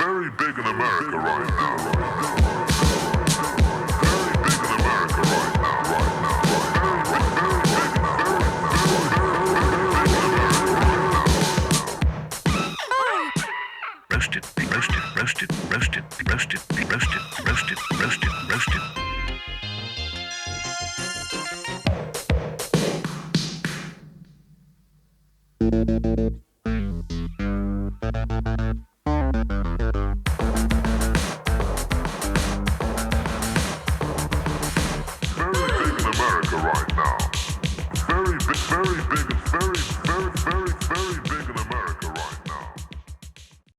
very big in America right now. Very big in America right now. Roasted, roasted, roasted, roasted, roasted, roasted, roasted, roasted.